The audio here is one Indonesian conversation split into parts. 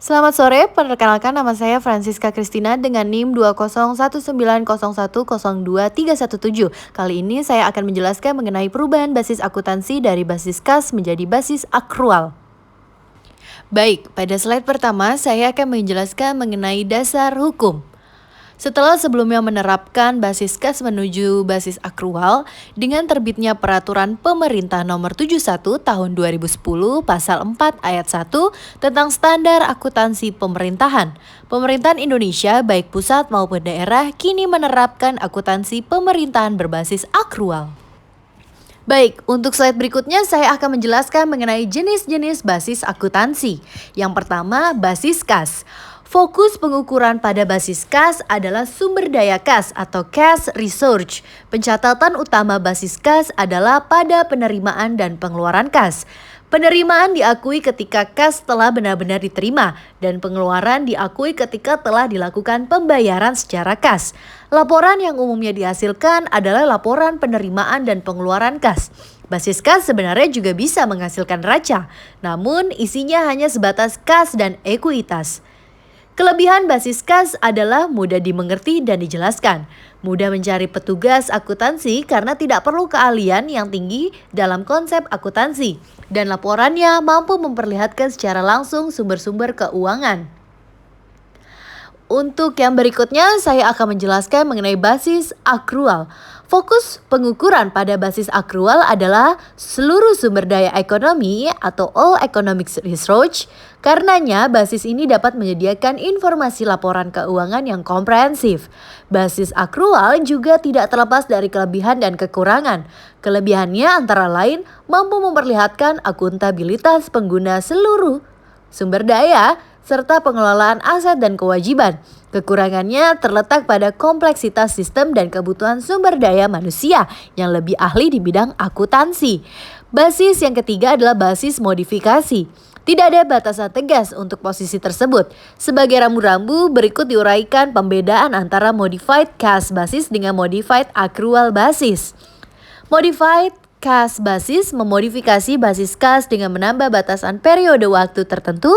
Selamat sore, perkenalkan nama saya Francisca Christina dengan NIM 20190102317. Kali ini saya akan menjelaskan mengenai perubahan basis akuntansi dari basis kas menjadi basis akrual. Baik, pada slide pertama saya akan menjelaskan mengenai dasar hukum. Setelah sebelumnya menerapkan basis kas menuju basis akrual dengan terbitnya peraturan pemerintah nomor 71 tahun 2010 pasal 4 ayat 1 tentang standar akuntansi pemerintahan. Pemerintahan Indonesia baik pusat maupun daerah kini menerapkan akuntansi pemerintahan berbasis akrual. Baik, untuk slide berikutnya saya akan menjelaskan mengenai jenis-jenis basis akuntansi. Yang pertama, basis kas. Fokus pengukuran pada basis kas adalah sumber daya kas atau cash research. Pencatatan utama basis kas adalah pada penerimaan dan pengeluaran kas. Penerimaan diakui ketika kas telah benar-benar diterima dan pengeluaran diakui ketika telah dilakukan pembayaran secara kas. Laporan yang umumnya dihasilkan adalah laporan penerimaan dan pengeluaran kas. Basis kas sebenarnya juga bisa menghasilkan neraca, namun isinya hanya sebatas kas dan ekuitas. Kelebihan basis kas adalah mudah dimengerti dan dijelaskan, mudah mencari petugas akuntansi karena tidak perlu keahlian yang tinggi dalam konsep akuntansi, dan laporannya mampu memperlihatkan secara langsung sumber-sumber keuangan. Untuk yang berikutnya, saya akan menjelaskan mengenai basis akrual. Fokus pengukuran pada basis akrual adalah seluruh sumber daya ekonomi atau all economic research. Karenanya, basis ini dapat menyediakan informasi laporan keuangan yang komprehensif. Basis akrual juga tidak terlepas dari kelebihan dan kekurangan. Kelebihannya antara lain mampu memperlihatkan akuntabilitas pengguna seluruh sumber daya, serta pengelolaan aset dan kewajiban. Kekurangannya terletak pada kompleksitas sistem dan kebutuhan sumber daya manusia yang lebih ahli di bidang akuntansi. Basis yang ketiga adalah basis modifikasi. Tidak ada batasan tegas untuk posisi tersebut. Sebagai rambu-rambu, berikut diuraikan pembedaan antara modified cash basis dengan modified accrual basis. Modified cash basis memodifikasi basis kas dengan menambah batasan periode waktu tertentu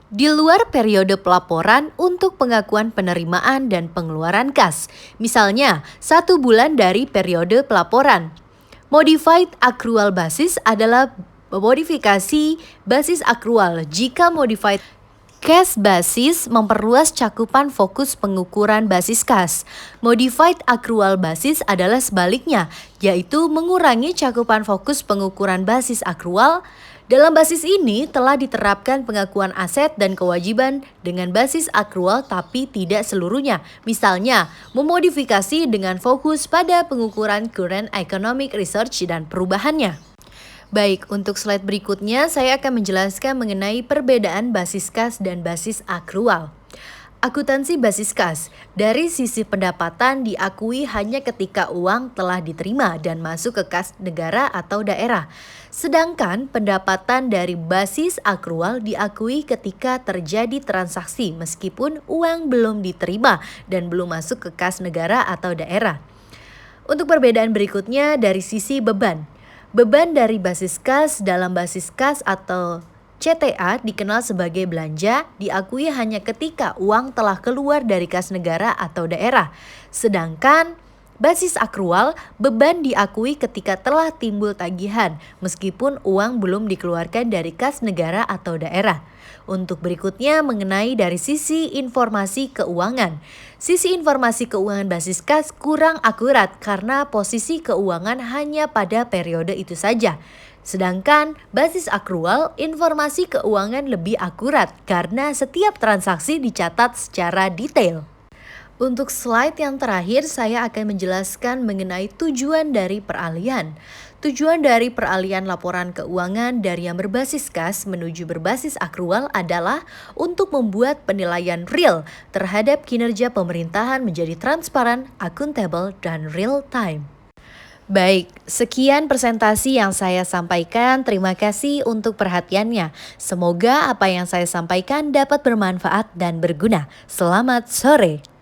di luar periode pelaporan untuk pengakuan penerimaan dan pengeluaran kas. Misalnya, 1 bulan dari periode pelaporan. Modified accrual basis adalah modifikasi basis akrual jika modified cash basis memperluas cakupan fokus pengukuran basis kas. Modified accrual basis adalah sebaliknya, yaitu mengurangi cakupan fokus pengukuran basis akrual. Dalam basis ini telah diterapkan pengakuan aset dan kewajiban dengan basis akrual tapi tidak seluruhnya. Misalnya, memodifikasi dengan fokus pada pengukuran current economic research dan perubahannya. Baik, untuk slide berikutnya saya akan menjelaskan mengenai perbedaan basis kas dan basis akrual. Akuntansi basis kas dari sisi pendapatan diakui hanya ketika uang telah diterima dan masuk ke kas negara atau daerah. Sedangkan pendapatan dari basis akrual diakui ketika terjadi transaksi meskipun uang belum diterima dan belum masuk ke kas negara atau daerah. Untuk perbedaan berikutnya dari sisi beban. Beban dari basis kas dalam basis kas atau CTA dikenal sebagai belanja diakui hanya ketika uang telah keluar dari kas negara atau daerah. Sedangkan basis akrual, beban diakui ketika telah timbul tagihan meskipun uang belum dikeluarkan dari kas negara atau daerah. Untuk berikutnya mengenai dari sisi informasi keuangan. Sisi informasi keuangan basis kas kurang akurat karena posisi keuangan hanya pada periode itu saja. Sedangkan basis akrual, informasi keuangan lebih akurat karena setiap transaksi dicatat secara detail. Untuk slide yang terakhir, saya akan menjelaskan mengenai tujuan dari peralihan. Tujuan dari peralihan laporan keuangan dari yang berbasis kas menuju berbasis akrual adalah untuk membuat penilaian real terhadap kinerja pemerintahan menjadi transparan, akuntabel, dan real time. Baik, sekian presentasi yang saya sampaikan. Terima kasih untuk perhatiannya. Semoga apa yang saya sampaikan dapat bermanfaat dan berguna. Selamat sore.